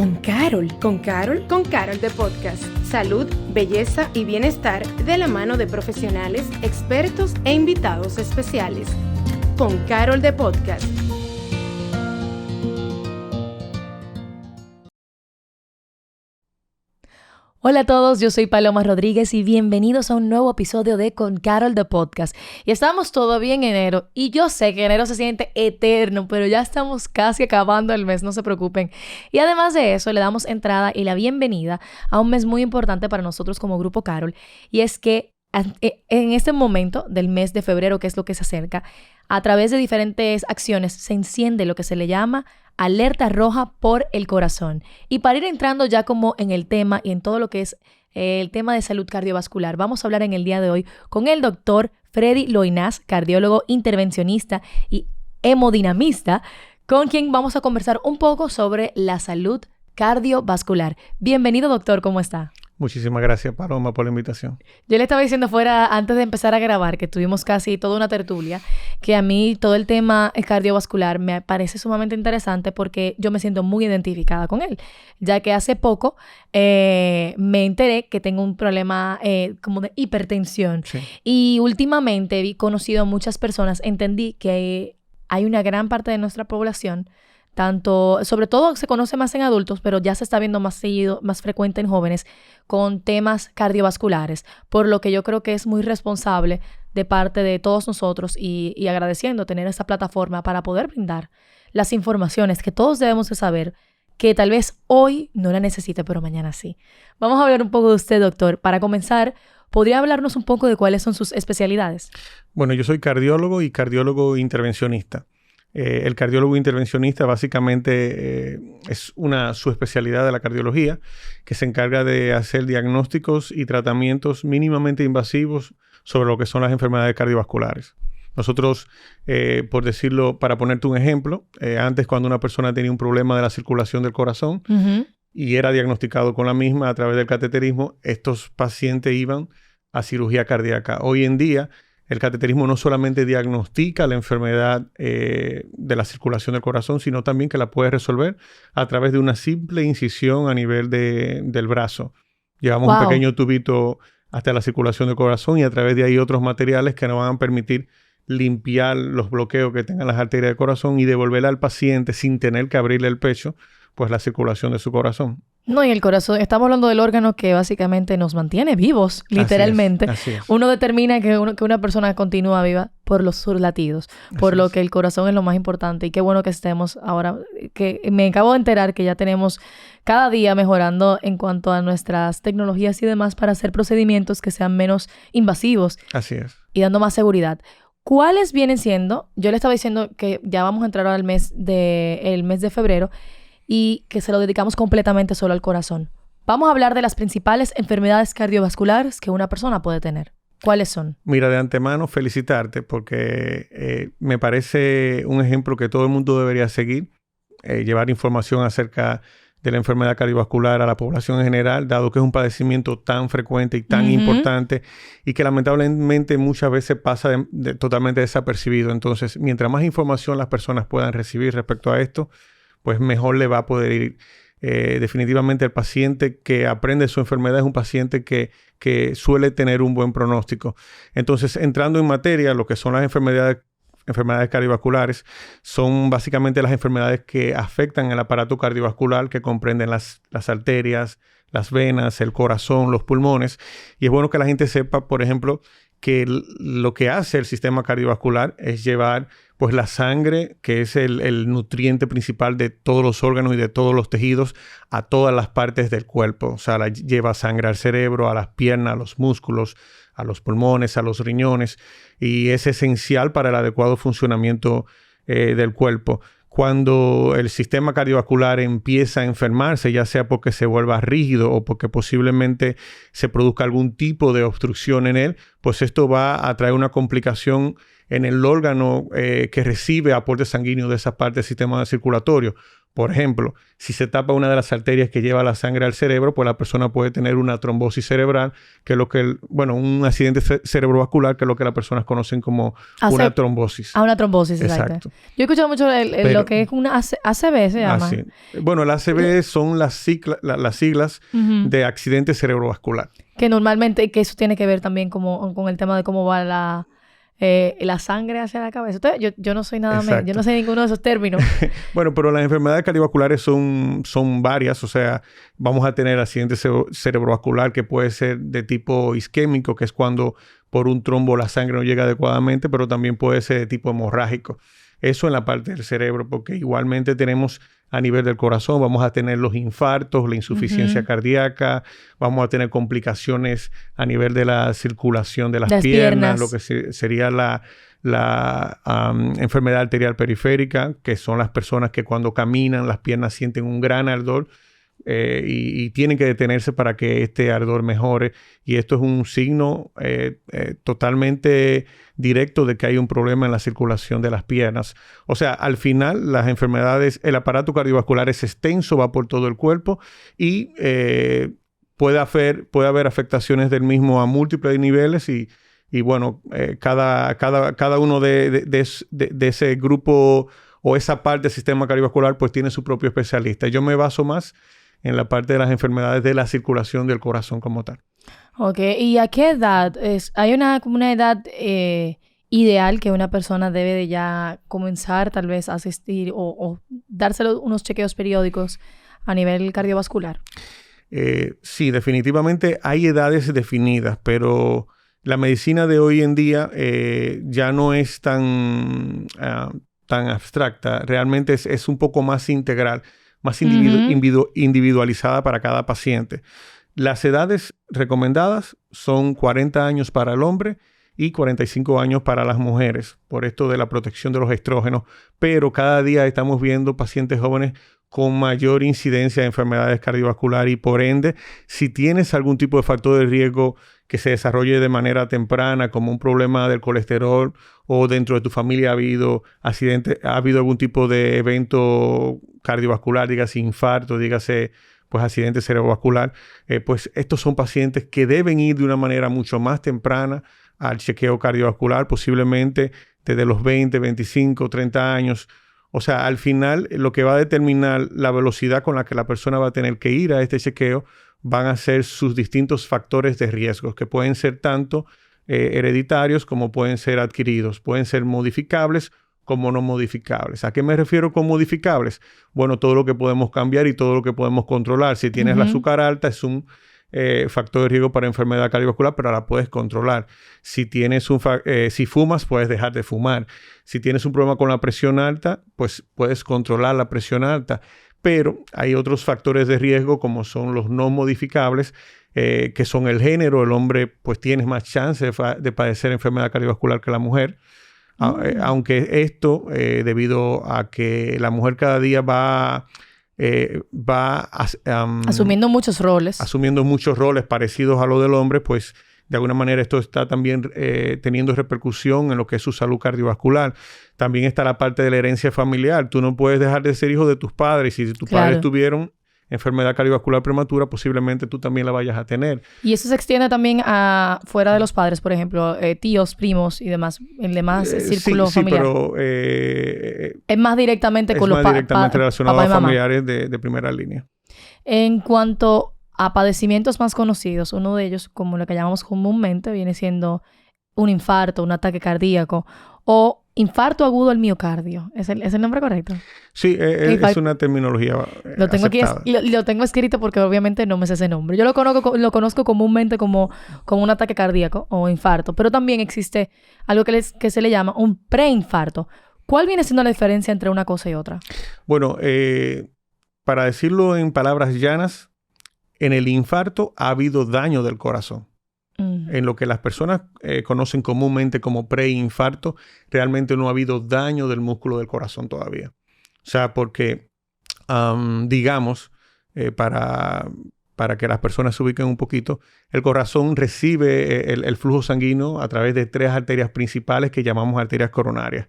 Con Carol. ¿Con Carol? Con Carol de Podcast. Salud, belleza y bienestar de la mano de profesionales, expertos e invitados especiales. Con Carol de Podcast. Hola a todos, yo soy Paloma Rodríguez y bienvenidos a un nuevo episodio de Con Carol de Podcast. Y estamos todavía en enero y yo sé que enero se siente eterno, pero ya estamos casi acabando el mes, no se preocupen. Y además de eso, le damos entrada y la bienvenida a un mes muy importante para nosotros como Grupo Carol, y es que en este momento del mes de febrero, que es lo que se acerca, a través de diferentes acciones se enciende lo que se le llama alerta roja por el corazón. Y para ir entrando ya como en el tema y en todo lo que es el tema de salud cardiovascular, vamos a hablar en el día de hoy con el doctor Freddy Loinaz, cardiólogo intervencionista y hemodinamista, con quien vamos a conversar un poco sobre la salud cardiovascular. Bienvenido, doctor, ¿cómo está? Muchísimas gracias, Paloma, por la invitación. Yo le estaba diciendo fuera, antes de empezar a grabar, que tuvimos casi toda una tertulia, que a mí todo el tema cardiovascular me parece sumamente interesante porque yo me siento muy identificada con él, ya que hace poco me enteré que tengo un problema como de hipertensión. Sí. Y últimamente he conocido a muchas personas, entendí que hay una gran parte de nuestra población, sobre todo se conoce más en adultos, pero ya se está viendo más seguido, más frecuente en jóvenes, con temas cardiovasculares, por lo que yo creo que es muy responsable de parte de todos nosotros y agradeciendo tener esta plataforma para poder brindar las informaciones que todos debemos de saber, que tal vez hoy no la necesite, pero mañana sí. Vamos a hablar un poco de usted, doctor. Para comenzar, ¿podría hablarnos un poco de cuáles son sus especialidades? Bueno, yo soy cardiólogo y cardiólogo intervencionista. El cardiólogo intervencionista básicamente es una subespecialidad de la cardiología que se encarga de hacer diagnósticos y tratamientos mínimamente invasivos sobre lo que son las enfermedades cardiovasculares. Nosotros, por decirlo, para ponerte un ejemplo, antes cuando una persona tenía un problema de la circulación del corazón y era diagnosticado con la misma a través del cateterismo, estos pacientes iban a cirugía cardíaca. Hoy en día, el cateterismo no solamente diagnostica la enfermedad de la circulación del corazón, sino también que la puede resolver a través de una simple incisión a nivel del brazo. Llevamos un pequeño tubito hasta la circulación del corazón y a través de ahí otros materiales que nos van a permitir limpiar los bloqueos que tengan las arterias del corazón y devolverle al paciente, sin tener que abrirle el pecho, pues la circulación de su corazón. No, y el corazón, estamos hablando del órgano que básicamente nos mantiene vivos, literalmente. Así es. Uno determina que una persona continúa viva por los latidos, por lo que el corazón es lo más importante. Y qué bueno que estemos ahora, que me acabo de enterar que ya tenemos cada día mejorando en cuanto a nuestras tecnologías y demás para hacer procedimientos que sean menos invasivos. Así es. Y dando más seguridad. ¿Cuáles vienen siendo? Yo le estaba diciendo que ya vamos a entrar al mes de febrero, y que se lo dedicamos completamente solo al corazón. Vamos a hablar de las principales enfermedades cardiovasculares que una persona puede tener. ¿Cuáles son? Mira, de antemano felicitarte porque me parece un ejemplo que todo el mundo debería seguir, llevar información acerca de la enfermedad cardiovascular a la población en general, dado que es un padecimiento tan frecuente y tan importante y que lamentablemente muchas veces pasa totalmente desapercibido. Entonces, mientras más información las personas puedan recibir respecto a esto, pues mejor le va a poder ir. Definitivamente el paciente que aprende su enfermedad es un paciente que suele tener un buen pronóstico. Entonces, entrando en materia, lo que son las enfermedades cardiovasculares son básicamente las enfermedades que afectan el aparato cardiovascular, que comprenden las arterias, las venas, el corazón, los pulmones. Y es bueno que la gente sepa, por ejemplo, que lo que hace el sistema cardiovascular es llevar pues la sangre, que es el nutriente principal de todos los órganos y de todos los tejidos, a todas las partes del cuerpo. O sea, lleva sangre al cerebro, a las piernas, a los músculos, a los pulmones, a los riñones, y es esencial para el adecuado funcionamiento del cuerpo. Cuando el sistema cardiovascular empieza a enfermarse, ya sea porque se vuelva rígido o porque posiblemente se produzca algún tipo de obstrucción en él, pues esto va a traer una complicación en el órgano que recibe aporte sanguíneo de esa parte del sistema circulatorio. Por ejemplo, si se tapa una de las arterias que lleva la sangre al cerebro, pues la persona puede tener una trombosis cerebral, que es lo que, un accidente cerebrovascular, que es lo que las personas conocen como una trombosis. Una trombosis, exacto. Yo he escuchado mucho lo que es una ACV, se llama. Sí. Bueno, la ACV son las siglas de accidente cerebrovascular. Que normalmente, que eso tiene que ver también con el tema de cómo va la sangre hacia la cabeza. Entonces, yo no soy nada, yo no sé ninguno de esos términos. Bueno, pero las enfermedades cardiovasculares son varias. O sea, vamos a tener accidente cerebrovascular que puede ser de tipo isquémico, que es cuando por un trombo la sangre no llega adecuadamente, pero también puede ser de tipo hemorrágico. Eso en la parte del cerebro, porque igualmente tenemos a nivel del corazón, vamos a tener los infartos, la insuficiencia cardíaca, vamos a tener complicaciones a nivel de la circulación de las piernas, lo que sería la enfermedad arterial periférica, que son las personas que cuando caminan las piernas sienten un gran ardor y tienen que detenerse para que este ardor mejore. Y esto es un signo totalmente directo de que hay un problema en la circulación de las piernas. O sea, al final las enfermedades, el aparato cardiovascular es extenso, va por todo el cuerpo y puede haber afectaciones del mismo a múltiples niveles y cada uno de ese grupo o esa parte del sistema cardiovascular pues tiene su propio especialista. Yo me baso más en la parte de las enfermedades de la circulación del corazón como tal. Ok, ¿y a qué edad? ¿Hay una edad ideal que una persona debe de ya comenzar tal vez a asistir o darse unos chequeos periódicos a nivel cardiovascular? Sí, definitivamente hay edades definidas, pero la medicina de hoy en día ya no es tan abstracta. Realmente es un poco más integral, más individualizada para cada paciente. Las edades recomendadas son 40 años para el hombre y 45 años para las mujeres, por esto de la protección de los estrógenos, pero cada día estamos viendo pacientes jóvenes con mayor incidencia de enfermedades cardiovasculares y por ende, si tienes algún tipo de factor de riesgo que se desarrolle de manera temprana, como un problema del colesterol o dentro de tu familia ha habido accidente, ha habido algún tipo de evento cardiovascular, dígase infarto, dígase pues accidente cerebrovascular, pues estos son pacientes que deben ir de una manera mucho más temprana al chequeo cardiovascular, posiblemente desde los 20, 25, 30 años. O sea, al final lo que va a determinar la velocidad con la que la persona va a tener que ir a este chequeo van a ser sus distintos factores de riesgo, que pueden ser tanto hereditarios como pueden ser adquiridos, pueden ser modificables como no modificables. ¿A qué me refiero con modificables? Bueno, todo lo que podemos cambiar y todo lo que podemos controlar. Si tienes la azúcar alta, es un factor de riesgo para enfermedad cardiovascular, pero la puedes controlar. Si tienes si fumas, puedes dejar de fumar. Si tienes un problema con la presión alta, pues puedes controlar la presión alta. Pero hay otros factores de riesgo como son los no modificables, que son el género. El hombre pues tiene más chance de padecer enfermedad cardiovascular que la mujer. Aunque esto, debido a que la mujer cada día va asumiendo muchos roles. Asumiendo muchos roles parecidos a los del hombre, pues de alguna manera esto está también teniendo repercusión en lo que es su salud cardiovascular. También está la parte de la herencia familiar. Tú no puedes dejar de ser hijo de tus padres. Y si tus padres tuvieron enfermedad cardiovascular prematura, posiblemente tú también la vayas a tener. Y eso se extiende también a fuera de los padres, por ejemplo, tíos, primos y demás, el demás círculo familiar. Sí, pero es más directamente con los padres. Es más directamente relacionado a familiares de primera línea. En cuanto a padecimientos más conocidos, uno de ellos, como lo que llamamos comúnmente, viene siendo un infarto, un ataque cardíaco o infarto agudo al miocardio. ¿Es el nombre correcto? Sí, es una terminología lo tengo aceptada. Aquí lo tengo escrito porque obviamente no me sé ese nombre. Yo lo conozco comúnmente como un ataque cardíaco o infarto, pero también existe algo que se le llama un preinfarto. ¿Cuál viene siendo la diferencia entre una cosa y otra? Bueno, para decirlo en palabras llanas, en el infarto ha habido daño del corazón. En lo que las personas conocen comúnmente como preinfarto, realmente no ha habido daño del músculo del corazón todavía. O sea, porque, digamos, para que las personas se ubiquen un poquito, el corazón recibe el flujo sanguíneo a través de 3 arterias principales que llamamos arterias coronarias.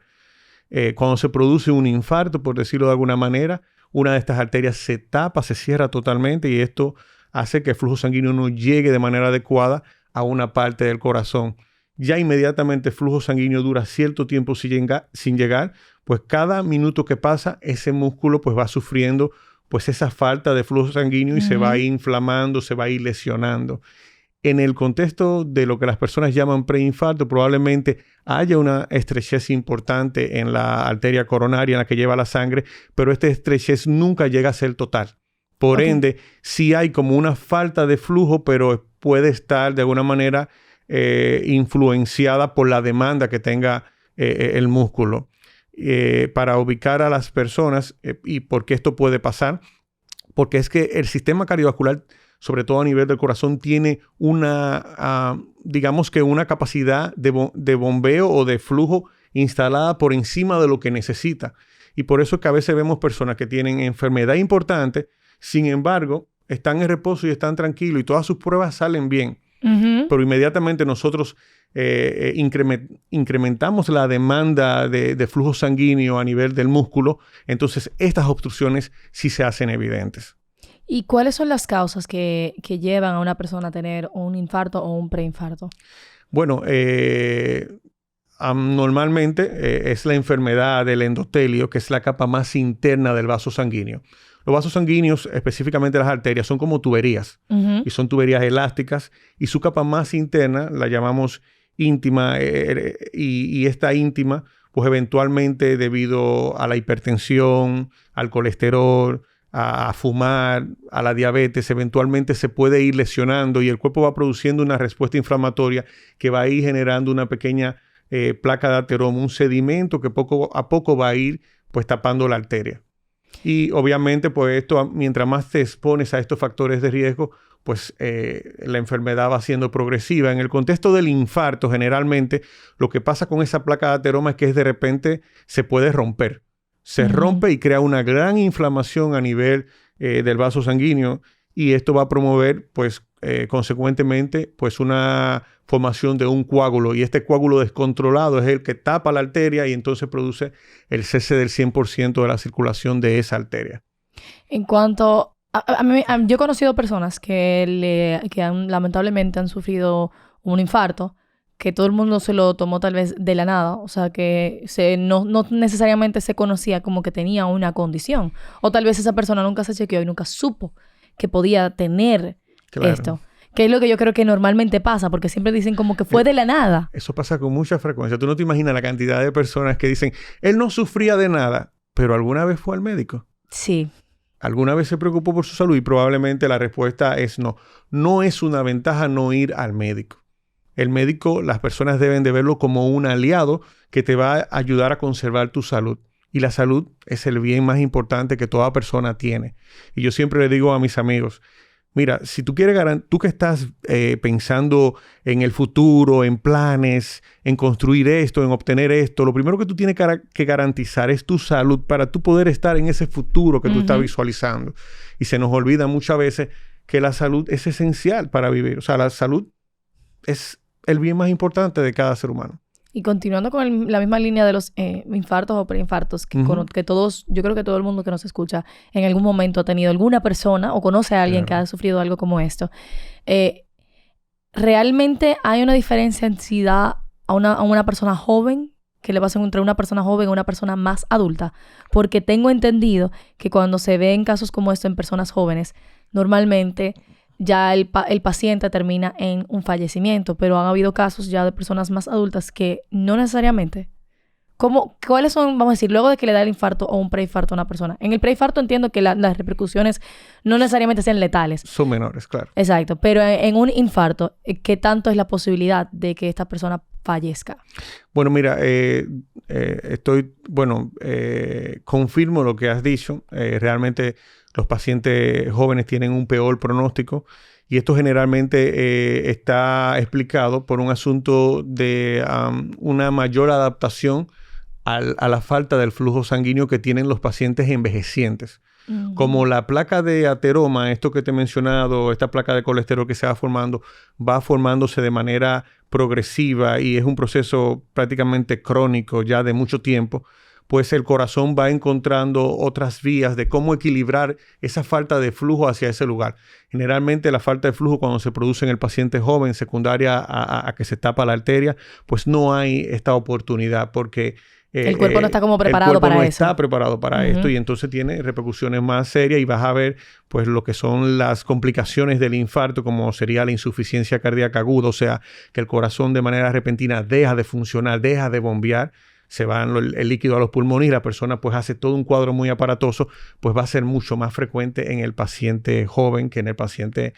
Cuando se produce un infarto, por decirlo de alguna manera, una de estas arterias se tapa, se cierra totalmente y esto hace que el flujo sanguíneo no llegue de manera adecuada a una parte del corazón. Ya inmediatamente el flujo sanguíneo dura cierto tiempo sin llegar, pues cada minuto que pasa ese músculo pues va sufriendo pues esa falta de flujo sanguíneo y se va a ir inflamando, se va a ir lesionando. En el contexto de lo que las personas llaman preinfarto, probablemente haya una estrechez importante en la arteria coronaria en la que lleva la sangre, pero esta estrechez nunca llega a ser total. Por ende, sí hay como una falta de flujo, pero puede estar de alguna manera influenciada por la demanda que tenga el músculo. Para ubicar a las personas y por qué esto puede pasar, porque es que el sistema cardiovascular, sobre todo a nivel del corazón, tiene digamos que una capacidad de bombeo o de flujo instalada por encima de lo que necesita. Y por eso es que a veces vemos personas que tienen enfermedad importante, sin embargo, están en reposo y están tranquilos y todas sus pruebas salen bien. Pero inmediatamente nosotros incrementamos la demanda de flujo sanguíneo a nivel del músculo, entonces estas obstrucciones sí se hacen evidentes. ¿Y cuáles son las causas que llevan a una persona a tener un infarto o un preinfarto? Bueno, normalmente es la enfermedad del endotelio, que es la capa más interna del vaso sanguíneo. Los vasos sanguíneos, específicamente las arterias, son como tuberías y son tuberías elásticas y su capa más interna la llamamos íntima y esta íntima, pues eventualmente debido a la hipertensión, al colesterol, a fumar, a la diabetes, eventualmente se puede ir lesionando y el cuerpo va produciendo una respuesta inflamatoria que va a ir generando una pequeña placa de ateroma, un sedimento que poco a poco va a ir pues tapando la arteria. Y obviamente, pues esto, mientras más te expones a estos factores de riesgo, pues la enfermedad va siendo progresiva. En el contexto del infarto, generalmente, lo que pasa con esa placa de ateroma es que de repente se puede romper. Se rompe y crea una gran inflamación a nivel del vaso sanguíneo y esto va a promover, pues, consecuentemente, pues una formación de un coágulo y este coágulo descontrolado es el que tapa la arteria y entonces produce el cese del 100% de la circulación de esa arteria. En cuanto yo he conocido personas que lamentablemente han sufrido un infarto, que todo el mundo se lo tomó tal vez de la nada, o sea que no necesariamente se conocía como que tenía una condición, o tal vez esa persona nunca se chequeó y nunca supo que podía tener esto. Que es lo que yo creo que normalmente pasa, porque siempre dicen como que fue de la nada. Eso pasa con mucha frecuencia. Tú no te imaginas la cantidad de personas que dicen, él no sufría de nada, pero ¿alguna vez fue al médico? Sí. ¿Alguna vez se preocupó por su salud? Y probablemente la respuesta es no. No es una ventaja no ir al médico. El médico, las personas deben de verlo como un aliado que te va a ayudar a conservar tu salud. Y la salud es el bien más importante que toda persona tiene. Y yo siempre le digo a mis amigos, mira, si tú quieres, tú que estás pensando en el futuro, en planes, en construir esto, en obtener esto, lo primero que tú tienes que garantizar es tu salud para tú poder estar en ese futuro que tú estás visualizando. Y se nos olvida muchas veces que la salud es esencial para vivir. O sea, la salud es el bien más importante de cada ser humano. Y continuando con la misma línea de los infartos o preinfartos, que todos, yo creo que todo el mundo que nos escucha en algún momento ha tenido alguna persona o conoce a alguien que ha sufrido algo como esto. ¿Realmente hay una diferencia en si da a una persona joven, que le pasa entre una persona joven o una persona más adulta? Porque tengo entendido que cuando se ven casos como esto en personas jóvenes, normalmente ya el paciente termina en un fallecimiento, pero han habido casos ya de personas más adultas que no necesariamente. ¿Cuáles son, vamos a decir, luego de que le da el infarto o un preinfarto a una persona? En el preinfarto entiendo que las repercusiones no necesariamente sean letales. Son menores, claro. Exacto, pero en un infarto, ¿qué tanto es la posibilidad de que esta persona fallezca? Bueno, mira, confirmo lo que has dicho. Realmente los pacientes jóvenes tienen un peor pronóstico y esto generalmente está explicado por un asunto de una mayor adaptación a la falta del flujo sanguíneo que tienen los pacientes envejecientes. Como la placa de ateroma, esto que te he mencionado, esta placa de colesterol que se va formándose de manera progresiva y es un proceso prácticamente crónico ya de mucho tiempo, pues el corazón va encontrando otras vías de cómo equilibrar esa falta de flujo hacia ese lugar. Generalmente la falta de flujo cuando se produce en el paciente joven, secundaria a que se tapa la arteria, pues no hay esta oportunidad porque el cuerpo no está como preparado para eso. Está preparado para esto y entonces tiene repercusiones más serias y vas a ver pues lo que son las complicaciones del infarto, como sería la insuficiencia cardíaca aguda, o sea, que el corazón de manera repentina deja de funcionar, deja de bombear, se va el líquido a los pulmones y la persona pues hace todo un cuadro muy aparatoso, pues va a ser mucho más frecuente en el paciente joven que en el paciente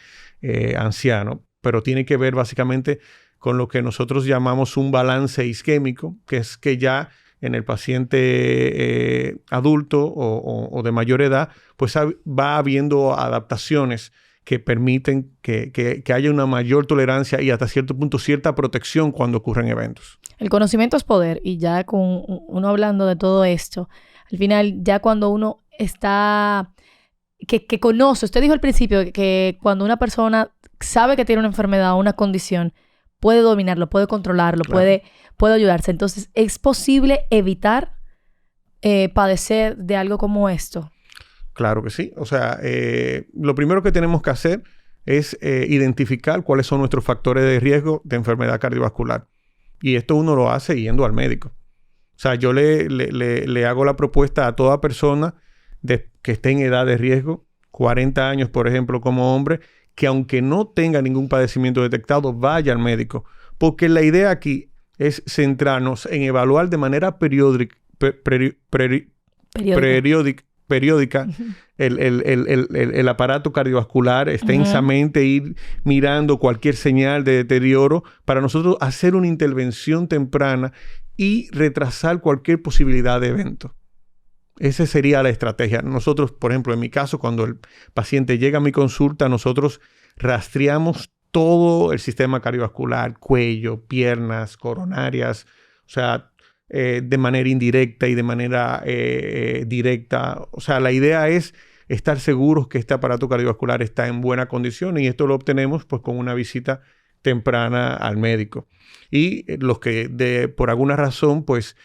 anciano, pero tiene que ver básicamente con lo que nosotros llamamos un balance isquémico, que es que ya en el paciente adulto o de mayor edad, pues va habiendo adaptaciones que permiten que haya una mayor tolerancia y hasta cierto punto cierta protección cuando ocurren eventos. El conocimiento es poder y ya con uno hablando de todo esto, al final ya cuando uno está, que conoce, usted dijo al principio que cuando una persona sabe que tiene una enfermedad o una condición, puede dominarlo, puede controlarlo, Claro. puede ayudarse. Entonces, ¿es posible evitar padecer de algo como esto? Claro que sí. O sea, lo primero que tenemos que hacer es identificar cuáles son nuestros factores de riesgo de enfermedad cardiovascular. Y esto uno lo hace yendo al médico. O sea, yo le hago la propuesta a toda persona que esté en edad de riesgo, 40 años, por ejemplo, como hombre, que aunque no tenga ningún padecimiento detectado, vaya al médico. Porque la idea aquí es centrarnos en evaluar de manera periódica el aparato cardiovascular extensamente, ir mirando cualquier señal de deterioro para nosotros hacer una intervención temprana y retrasar cualquier posibilidad de evento. Esa sería la estrategia. Nosotros, por ejemplo, en mi caso, cuando el paciente llega a mi consulta, nosotros rastreamos todo el sistema cardiovascular, cuello, piernas, coronarias, o sea, de manera indirecta y de manera directa. O sea, la idea es estar seguros que este aparato cardiovascular está en buena condición y esto lo obtenemos pues con una visita temprana al médico. Y los que por alguna razón pues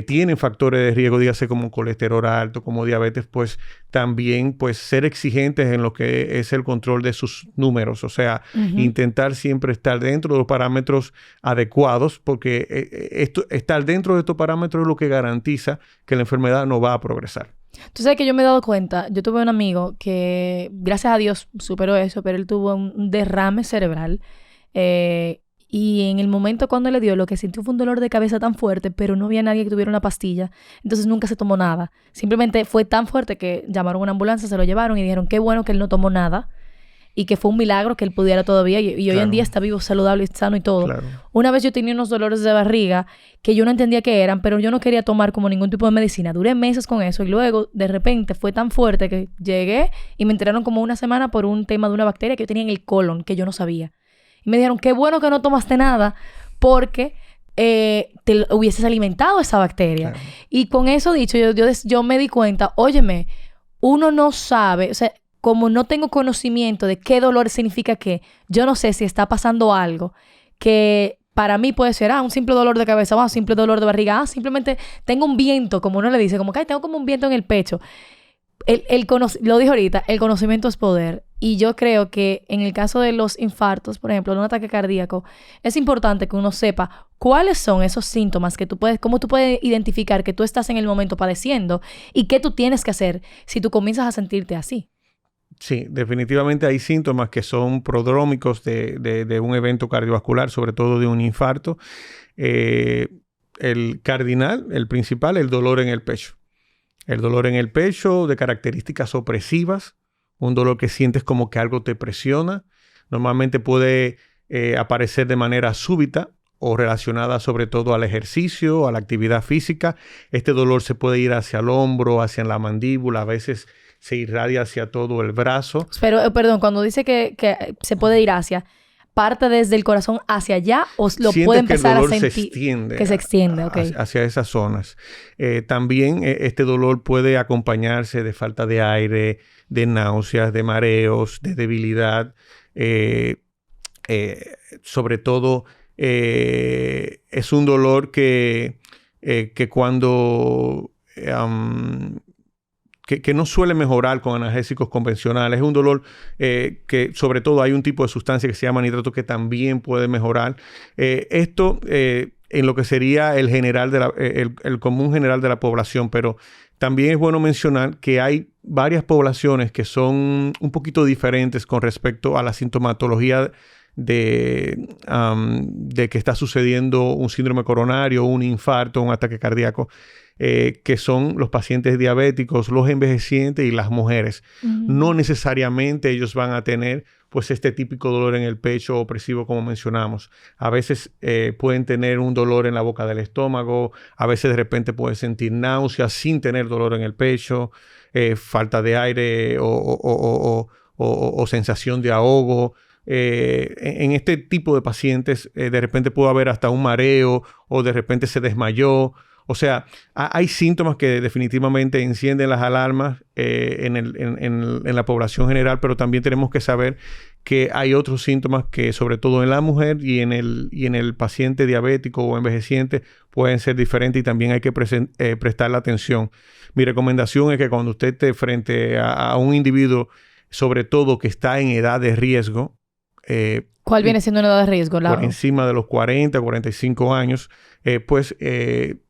tienen factores de riesgo, dígase como colesterol alto, como diabetes, pues también pues ser exigentes en lo que es el control de sus números, o sea, intentar siempre estar dentro de los parámetros adecuados, porque estar dentro de estos parámetros es lo que garantiza que la enfermedad no va a progresar. Tú sabes que yo me he dado cuenta, yo tuve un amigo que gracias a Dios superó eso, pero él tuvo un derrame cerebral. Y en el momento cuando le dio, lo que sintió fue un dolor de cabeza tan fuerte, pero no había nadie que tuviera una pastilla. Entonces nunca se tomó nada. Simplemente fue tan fuerte que llamaron a una ambulancia, se lo llevaron y dijeron qué bueno que él no tomó nada y que fue un milagro que él pudiera todavía. Y hoy en día está vivo, saludable, sano y todo. Claro. Una vez yo tenía unos dolores de barriga que yo no entendía qué eran, pero yo no quería tomar como ningún tipo de medicina. Duré meses con eso y luego de repente fue tan fuerte que llegué y me enteraron como una semana por un tema de una bacteria que yo tenía en el colon que yo no sabía. Y me dijeron, qué bueno que no tomaste nada porque te hubieses alimentado esa bacteria. Claro. Y con eso dicho, yo me di cuenta, óyeme, uno no sabe, o sea, como no tengo conocimiento de qué dolor significa qué, yo no sé si está pasando algo que para mí puede ser, un simple dolor de cabeza, un simple dolor de barriga, simplemente tengo un viento, como uno le dice, como que tengo como un viento en el pecho. Lo dije ahorita, el conocimiento es poder. Y yo creo que en el caso de los infartos, por ejemplo, de un ataque cardíaco, es importante que uno sepa cuáles son esos síntomas que cómo tú puedes identificar que tú estás en el momento padeciendo y qué tú tienes que hacer si tú comienzas a sentirte así. Sí, definitivamente hay síntomas que son prodrómicos de un evento cardiovascular, sobre todo de un infarto. El cardinal, el principal, el dolor en el pecho. El dolor en el pecho de características opresivas, un dolor que sientes como que algo te presiona. Normalmente puede aparecer de manera súbita o relacionada sobre todo al ejercicio, a la actividad física. Este dolor se puede ir hacia el hombro, hacia la mandíbula, a veces se irradia hacia todo el brazo. Pero, perdón, cuando dice que se puede ir hacia, ¿parte desde el corazón hacia allá o lo puede empezar a sentir? Que se extiende, ok. Hacia esas zonas. También este dolor puede acompañarse de falta de aire, de náuseas, de mareos, de debilidad. Sobre todo es un dolor que cuando que no suele mejorar con analgésicos convencionales. Es un dolor que sobre todo hay un tipo de sustancia que se llama nitrato que también puede mejorar. Esto en lo que sería el común general de la población, pero también es bueno mencionar que hay varias poblaciones que son un poquito diferentes con respecto a la sintomatología de que está sucediendo un síndrome coronario, un infarto, un ataque cardíaco, que son los pacientes diabéticos, los envejecientes y las mujeres. Uh-huh. No necesariamente ellos van a tener pues este típico dolor en el pecho opresivo como mencionamos. A veces pueden tener un dolor en la boca del estómago, a veces de repente pueden sentir náuseas sin tener dolor en el pecho, falta de aire o sensación de ahogo. En este tipo de pacientes de repente puede haber hasta un mareo o de repente se desmayó. O sea, hay síntomas que definitivamente encienden las alarmas en la población general, pero también tenemos que saber que hay otros síntomas que, sobre todo en la mujer y en el paciente diabético o envejeciente, pueden ser diferentes y también hay que prestarle atención. Mi recomendación es que cuando usted esté frente a un individuo, sobre todo que está en edad de riesgo, ¿cuál viene siendo una edad de riesgo? Por encima de los 40, 45 años,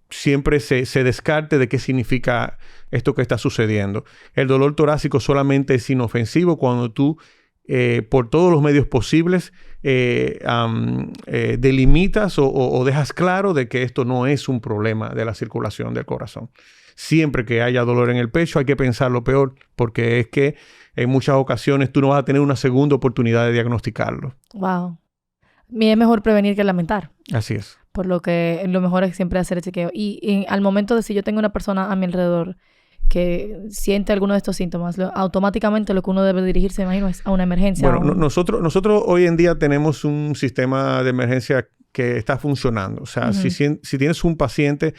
siempre se descarte de qué significa esto que está sucediendo. El dolor torácico solamente es inofensivo cuando tú, por todos los medios posibles, delimitas o dejas claro de que esto no es un problema de la circulación del corazón. Siempre que haya dolor en el pecho hay que pensar lo peor, porque es que en muchas ocasiones tú no vas a tener una segunda oportunidad de diagnosticarlo. Wow. Es mejor prevenir que lamentar. Así es. Por lo que lo mejor es siempre hacer el chequeo. Y al momento de si yo tengo una persona a mi alrededor que siente alguno de estos síntomas, automáticamente lo que uno debe dirigirse, imagino, es a una emergencia. Bueno, nosotros hoy en día tenemos un sistema de emergencia que está funcionando. O sea, uh-huh. si tienes un paciente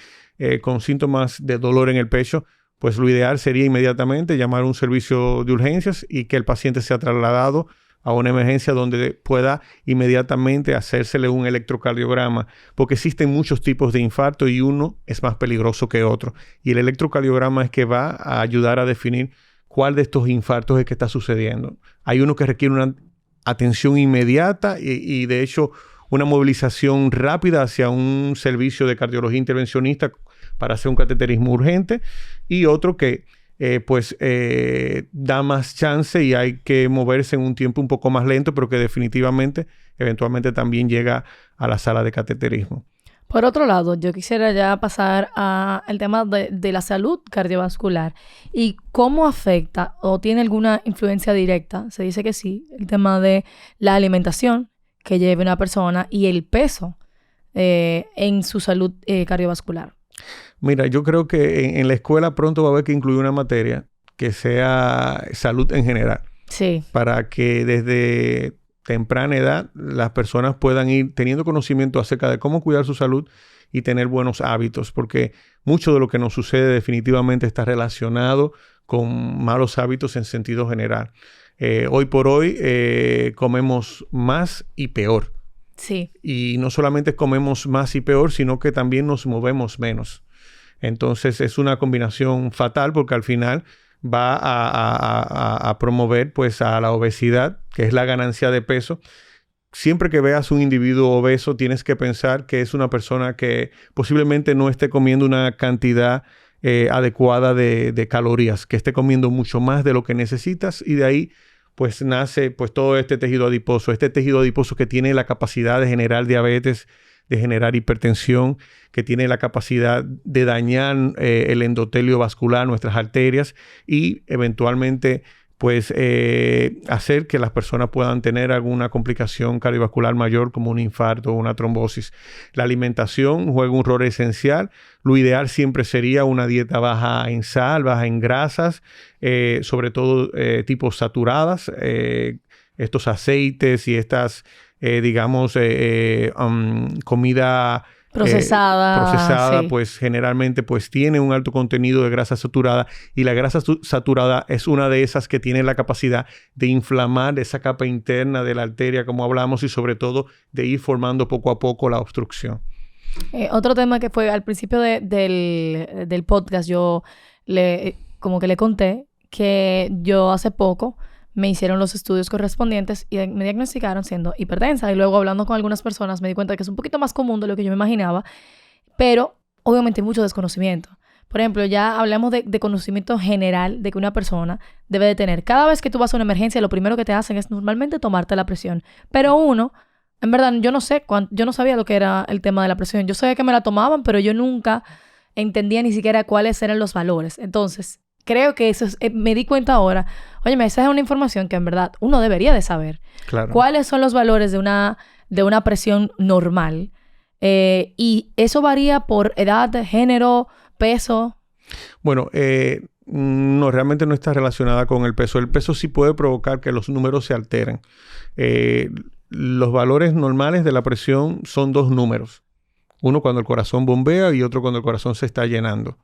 con síntomas de dolor en el pecho, pues lo ideal sería inmediatamente llamar a un servicio de urgencias y que el paciente sea trasladado a una emergencia donde pueda inmediatamente hacérsele un electrocardiograma, porque existen muchos tipos de infarto y uno es más peligroso que otro. Y el electrocardiograma es que va a ayudar a definir cuál de estos infartos es que está sucediendo. Hay uno que requiere una atención inmediata y de hecho una movilización rápida hacia un servicio de cardiología intervencionista para hacer un cateterismo urgente, y otro que da más chance y hay que moverse en un tiempo un poco más lento, pero que definitivamente, eventualmente también llega a la sala de cateterismo. Por otro lado, yo quisiera ya pasar al tema de la salud cardiovascular y cómo afecta o tiene alguna influencia directa, se dice que sí, el tema de la alimentación que lleve una persona y el peso en su salud cardiovascular. Mira, yo creo que en la escuela pronto va a haber que incluir una materia que sea salud en general. Sí. Para que desde temprana edad las personas puedan ir teniendo conocimiento acerca de cómo cuidar su salud y tener buenos hábitos, porque mucho de lo que nos sucede definitivamente está relacionado con malos hábitos en sentido general. Hoy por hoy comemos más y peor. Sí. Y no solamente comemos más y peor, sino que también nos movemos menos. Entonces es una combinación fatal porque al final va a promover pues a la obesidad, que es la ganancia de peso. Siempre que veas un individuo obeso tienes que pensar que es una persona que posiblemente no esté comiendo una cantidad adecuada de calorías, que esté comiendo mucho más de lo que necesitas, y de ahí pues nace pues todo este tejido adiposo que tiene la capacidad de generar diabetes, de generar hipertensión, que tiene la capacidad de dañar el endotelio vascular, nuestras arterias, y eventualmente pues hacer que las personas puedan tener alguna complicación cardiovascular mayor como un infarto o una trombosis. La alimentación juega un rol esencial. Lo ideal siempre sería una dieta baja en sal, baja en grasas, sobre todo tipos saturadas, estos aceites y estas comida procesada, sí. Pues generalmente pues tiene un alto contenido de grasa saturada, y la grasa saturada es una de esas que tiene la capacidad de inflamar esa capa interna de la arteria, como hablamos, y sobre todo de ir formando poco a poco la obstrucción. Otro tema que fue al principio del podcast, yo como que le conté que yo hace poco me hicieron los estudios correspondientes y me diagnosticaron siendo hipertensa. Y luego hablando con algunas personas me di cuenta que es un poquito más común de lo que yo me imaginaba, pero obviamente hay mucho desconocimiento. Por ejemplo, ya hablamos de conocimiento general de que una persona debe de tener. Cada vez que tú vas a una emergencia, lo primero que te hacen es normalmente tomarte la presión. Pero uno, en verdad, yo no sabía lo que era el tema de la presión. Yo sabía que me la tomaban, pero yo nunca entendía ni siquiera cuáles eran los valores. Entonces, creo que eso me di cuenta ahora. Óyeme, esa es una información que en verdad uno debería de saber. Claro. ¿Cuáles son los valores de una presión normal? Y eso varía por edad, género, peso. Bueno, no, realmente no está relacionada con el peso. El peso sí puede provocar que los números se alteren. Los valores normales de la presión son 2 números. Uno cuando el corazón bombea y otro cuando el corazón se está llenando.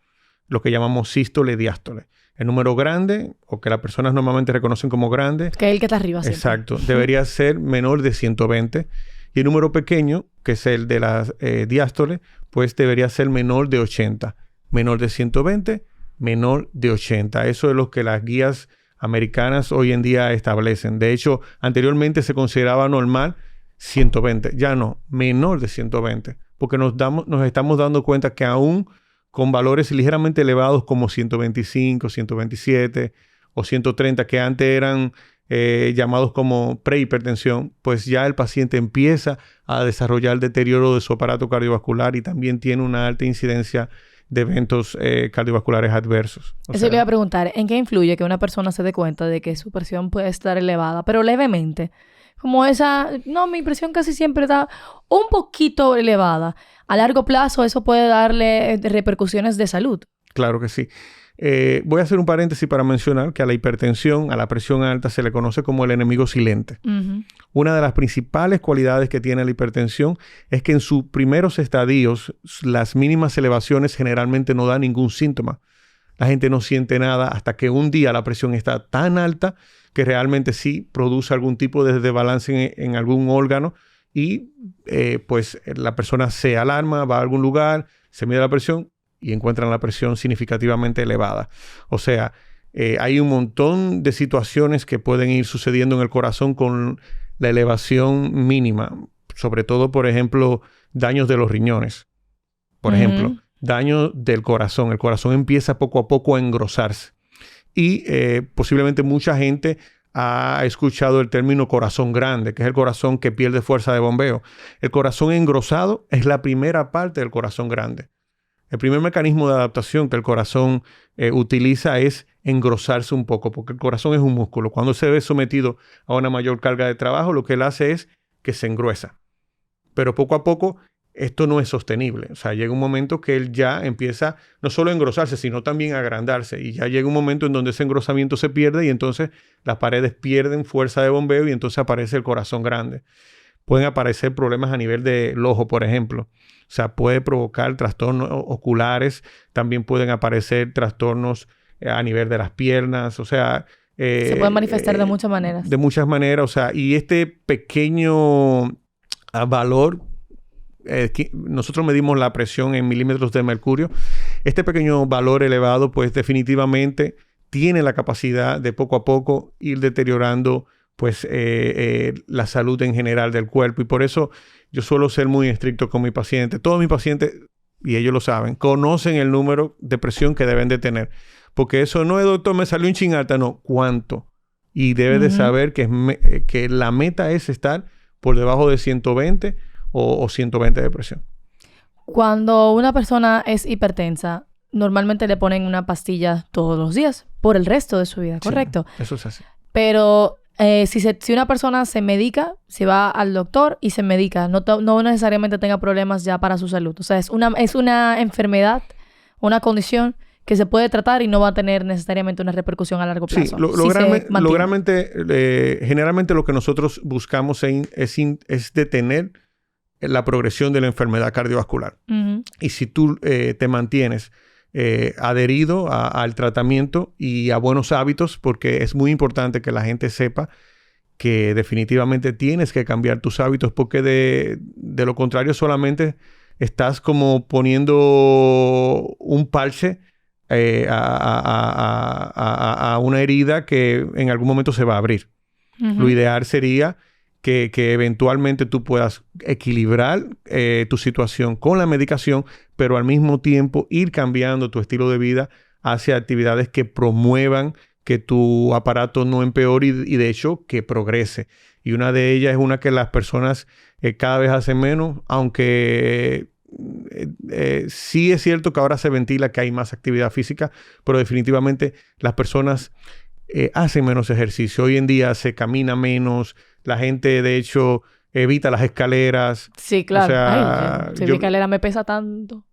Lo que llamamos sístole y diástole. El número grande, o que las personas normalmente reconocen como grande. Que es el que está arriba siempre. Exacto. Debería ser menor de 120. Y el número pequeño, que es el de la diástole, pues debería ser menor de 80. Menor de 120, menor de 80. Eso es lo que las guías americanas hoy en día establecen. De hecho, anteriormente se consideraba normal 120. Ya no, menor de 120. Porque nos estamos dando cuenta que aún con valores ligeramente elevados como 125, 127 o 130, que antes eran llamados como prehipertensión, pues ya el paciente empieza a desarrollar deterioro de su aparato cardiovascular y también tiene una alta incidencia de eventos cardiovasculares adversos. Eso le iba a preguntar, ¿en qué influye que una persona se dé cuenta de que su presión puede estar elevada, pero levemente? Como mi presión casi siempre está un poquito elevada. A largo plazo eso puede darle repercusiones de salud. Claro que sí. Voy a hacer un paréntesis para mencionar que a la hipertensión, a la presión alta, se le conoce como el enemigo silente. Uh-huh. Una de las principales cualidades que tiene la hipertensión es que en sus primeros estadios, las mínimas elevaciones generalmente no dan ningún síntoma. La gente no siente nada hasta que un día la presión está tan alta que realmente sí produce algún tipo de desbalance en algún órgano y pues la persona se alarma, va a algún lugar, se mide la presión y encuentran la presión significativamente elevada. O sea, hay un montón de situaciones que pueden ir sucediendo en el corazón con la elevación mínima. Sobre todo, por ejemplo, daños de los riñones. Por ejemplo, daño del corazón. El corazón empieza poco a poco a engrosarse. Y posiblemente mucha gente ha escuchado el término corazón grande, que es el corazón que pierde fuerza de bombeo. El corazón engrosado es la primera parte del corazón grande. El primer mecanismo de adaptación que el corazón utiliza es engrosarse un poco, porque el corazón es un músculo. Cuando se ve sometido a una mayor carga de trabajo, lo que él hace es que se engruesa. Pero poco a poco, esto no es sostenible. O sea, llega un momento que él ya empieza no solo a engrosarse, sino también a agrandarse. Y ya llega un momento en donde ese engrosamiento se pierde y entonces las paredes pierden fuerza de bombeo y entonces aparece el corazón grande. Pueden aparecer problemas a nivel del ojo, por ejemplo. O sea, puede provocar trastornos oculares. También pueden aparecer trastornos a nivel de las piernas. O sea... se pueden manifestar de muchas maneras. De muchas maneras. O sea, y este pequeño valor... nosotros medimos la presión en milímetros de mercurio. Este pequeño valor elevado, pues definitivamente tiene la capacidad de poco a poco ir deteriorando pues la salud en general del cuerpo. Y por eso yo suelo ser muy estricto con mi paciente. Todos mis pacientes, y ellos lo saben, conocen el número de presión que deben de tener. Porque eso no es, doctor, me salió un chin alta. No, ¿cuánto? Y debe de saber que la meta es estar por debajo de 120 o 120 de presión. Cuando una persona es hipertensa, normalmente le ponen una pastilla todos los días por el resto de su vida, ¿correcto? Sí, eso es así. Pero si una persona se medica, si va al doctor y se medica, no necesariamente tenga problemas ya para su salud. O sea, es una enfermedad, una condición que se puede tratar y no va a tener necesariamente una repercusión a largo plazo. Sí, generalmente lo que nosotros buscamos es detener la progresión de la enfermedad cardiovascular. Uh-huh. Y si tú te mantienes adherido al tratamiento y a buenos hábitos, porque es muy importante que la gente sepa que definitivamente tienes que cambiar tus hábitos, porque de lo contrario solamente estás como poniendo un parche a una herida que en algún momento se va a abrir. Ujú. Lo ideal sería que eventualmente tú puedas equilibrar tu situación con la medicación, pero al mismo tiempo ir cambiando tu estilo de vida hacia actividades que promuevan que tu aparato no empeore y de hecho que progrese. Y una de ellas es una que las personas cada vez hacen menos, aunque sí es cierto que ahora se ventila que hay más actividad física, pero definitivamente las personas hacen menos ejercicio. Hoy en día se camina menos, la gente de hecho evita las escaleras. Sí, claro. O sea, Ay, si mi escalera me pesa tanto.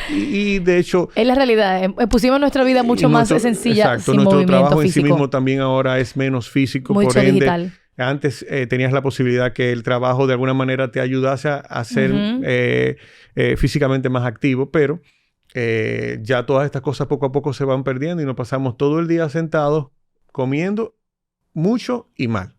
y de hecho... Es la realidad. Pusimos nuestra vida mucho más sencilla, exacto, sin nuestro movimiento trabajo físico. en sí mismo también ahora es menos físico. Mucho por ende, digital. antes tenías la posibilidad que el trabajo de alguna manera te ayudase a ser físicamente más activo, pero ya todas estas cosas poco a poco se van perdiendo y nos pasamos todo el día sentados comiendo mucho y mal.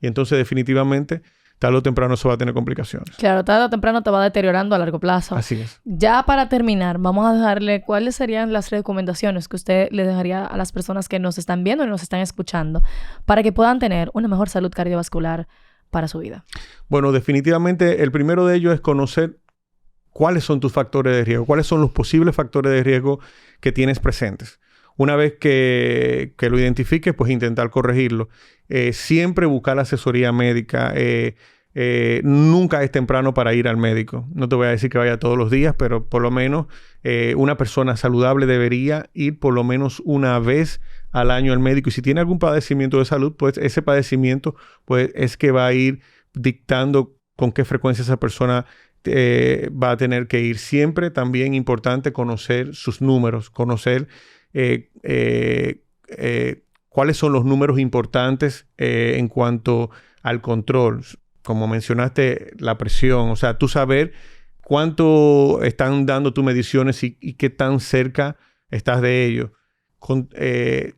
Y entonces definitivamente tarde o temprano eso va a tener complicaciones. Claro, tarde o temprano te va deteriorando a largo plazo. Así es. Ya para terminar, vamos a dejarle cuáles serían las recomendaciones que usted le dejaría a las personas que nos están viendo y nos están escuchando para que puedan tener una mejor salud cardiovascular para su vida. Bueno, definitivamente el primero de ellos es conocer cuáles son tus factores de riesgo, cuáles son los posibles factores de riesgo que tienes presentes. Una vez que lo identifiques, pues intentar corregirlo. Siempre buscar asesoría médica. Nunca es temprano para ir al médico. No te voy a decir que vaya todos los días, pero por lo menos una persona saludable debería ir por lo menos una vez al año al médico. Y si tiene algún padecimiento de salud, pues ese padecimiento pues, es que va a ir dictando con qué frecuencia esa persona va a tener que ir. Siempre también importante conocer sus números, conocer cuáles son los números importantes en cuanto al control. Como mencionaste, la presión, o sea, tú saber cuánto están dando tus mediciones y qué tan cerca estás de ello.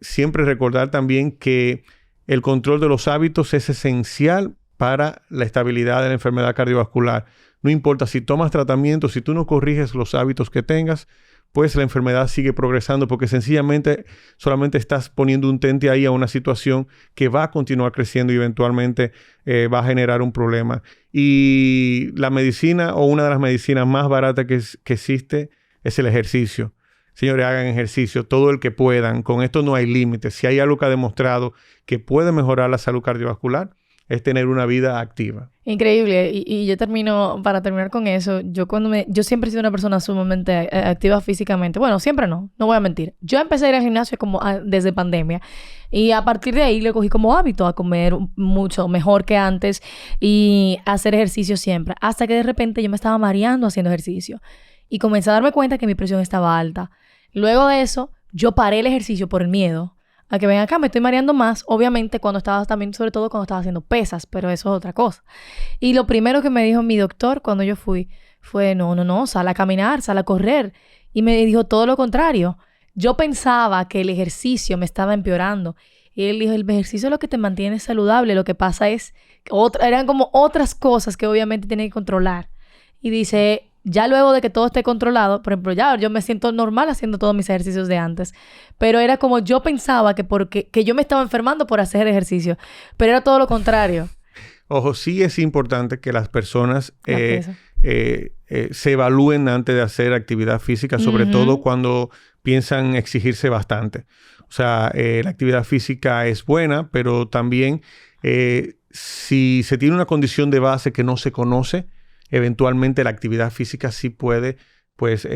Siempre recordar también que el control de los hábitos es esencial para la estabilidad de la enfermedad cardiovascular. No importa si tomas tratamiento, si tú no corriges los hábitos que tengas, pues la enfermedad sigue progresando porque sencillamente solamente estás poniendo un tente ahí a una situación que va a continuar creciendo y eventualmente va a generar un problema. Y la medicina o una de las medicinas más baratas que existe es el ejercicio. Señores, hagan ejercicio todo el que puedan. Con esto no hay límites. Si hay algo que ha demostrado que puede mejorar la salud cardiovascular, es tener una vida activa. Increíble. Y yo para terminar con eso, yo siempre he sido una persona sumamente activa físicamente. Bueno, siempre no voy a mentir. Yo empecé a ir al gimnasio desde pandemia y a partir de ahí le cogí como hábito a comer mucho mejor que antes y hacer ejercicio siempre. Hasta que de repente yo me estaba mareando haciendo ejercicio y comencé a darme cuenta que mi presión estaba alta. Luego de eso, yo paré el ejercicio por el miedo a que ven acá, me estoy mareando más, obviamente sobre todo cuando estaba haciendo pesas, pero eso es otra cosa. Y lo primero que me dijo mi doctor cuando yo fui fue, no, sal a caminar, sal a correr. Y me dijo todo lo contrario. Yo pensaba que el ejercicio me estaba empeorando. Y él dijo, el ejercicio es lo que te mantiene saludable, lo que pasa es, eran como otras cosas que obviamente tienes que controlar. Y dice, ya luego de que todo esté controlado, por ejemplo, ya yo me siento normal haciendo todos mis ejercicios de antes. Pero era como yo pensaba que yo me estaba enfermando por hacer ejercicio. Pero era todo lo contrario. Ojo, sí es importante que las personas se evalúen antes de hacer actividad física, sobre todo cuando piensan exigirse bastante. O sea, la actividad física es buena, pero también si se tiene una condición de base que no se conoce, eventualmente la actividad física sí puede pues,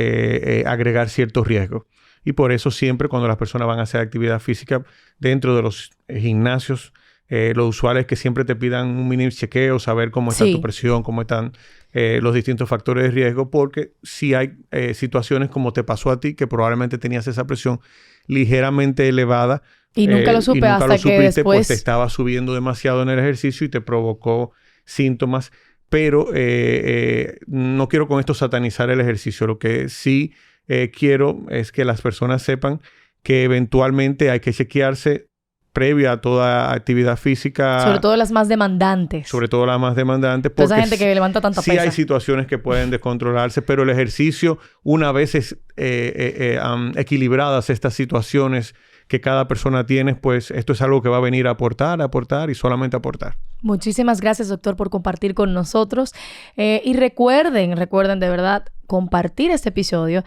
agregar ciertos riesgos. Y por eso siempre cuando las personas van a hacer actividad física dentro de los gimnasios, lo usual es que siempre te pidan un mini chequeo, saber cómo está tu presión, cómo están los distintos factores de riesgo, porque si hay situaciones como te pasó a ti, que probablemente tenías esa presión ligeramente elevada y nunca lo supe hasta que después pues te estaba subiendo demasiado en el ejercicio y te provocó síntomas. Pero no quiero con esto satanizar el ejercicio. Lo que sí quiero es que las personas sepan que eventualmente hay que chequearse previa a toda actividad física. Sobre todo las más demandantes. Sobre todo las más demandantes. Toda esa gente que levanta tanta pesa. Sí hay situaciones que pueden descontrolarse, pero el ejercicio, una vez equilibradas estas situaciones que cada persona tiene, pues esto es algo que va a venir a aportar y solamente aportar. Muchísimas gracias, doctor, por compartir con nosotros. Y recuerden de verdad compartir este episodio.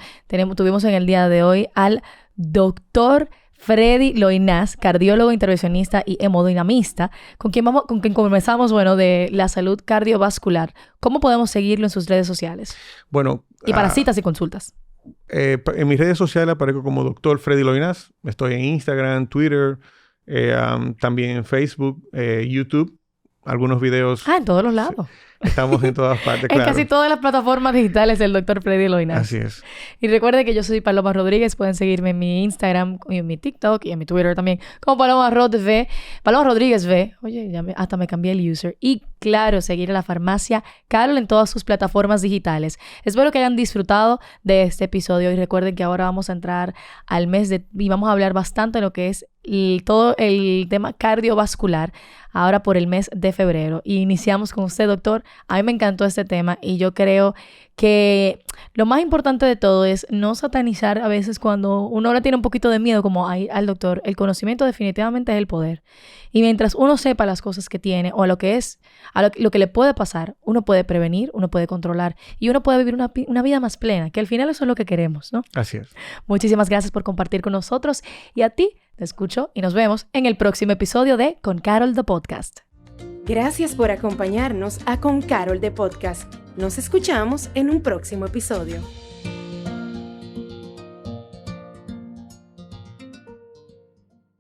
Tuvimos en el día de hoy al doctor Freddy Loinaz, cardiólogo, intervencionista y hemodinamista, con quien conversamos, de la salud cardiovascular. ¿Cómo podemos seguirlo en sus redes sociales? Bueno. Y para citas y consultas. En mis redes sociales aparezco como doctor Freddy Loinaz. Estoy en Instagram, Twitter, también en Facebook, YouTube. Algunos videos. En todos los lados. Estamos en todas partes, claro. En casi todas las plataformas digitales del Dr. Freddy Loinaz. Así es. Y recuerden que yo soy Paloma Rodríguez. Pueden seguirme en mi Instagram, y en mi TikTok y en mi Twitter también, como Paloma Rodríguez V. Oye, hasta me cambié el user. Y claro, seguir a la Farmacia Carol en todas sus plataformas digitales. Espero que hayan disfrutado de este episodio y recuerden que ahora vamos a entrar al mes y vamos a hablar bastante de lo que es todo el tema cardiovascular ahora por el mes de febrero. Y iniciamos con usted, doctor. A mí me encantó este tema y yo creo que lo más importante de todo es no satanizar a veces cuando uno le tiene un poquito de miedo como al doctor. El conocimiento definitivamente es el poder. Y mientras uno sepa las cosas que tiene o lo que le puede pasar, uno puede prevenir, uno puede controlar y uno puede vivir una vida más plena, que al final eso es lo que queremos, ¿no? Así es. Muchísimas gracias por compartir con nosotros y a ti te escucho y nos vemos en el próximo episodio de Con Carol The Podcast. Gracias por acompañarnos a Con Carol The Podcast. Nos escuchamos en un próximo episodio.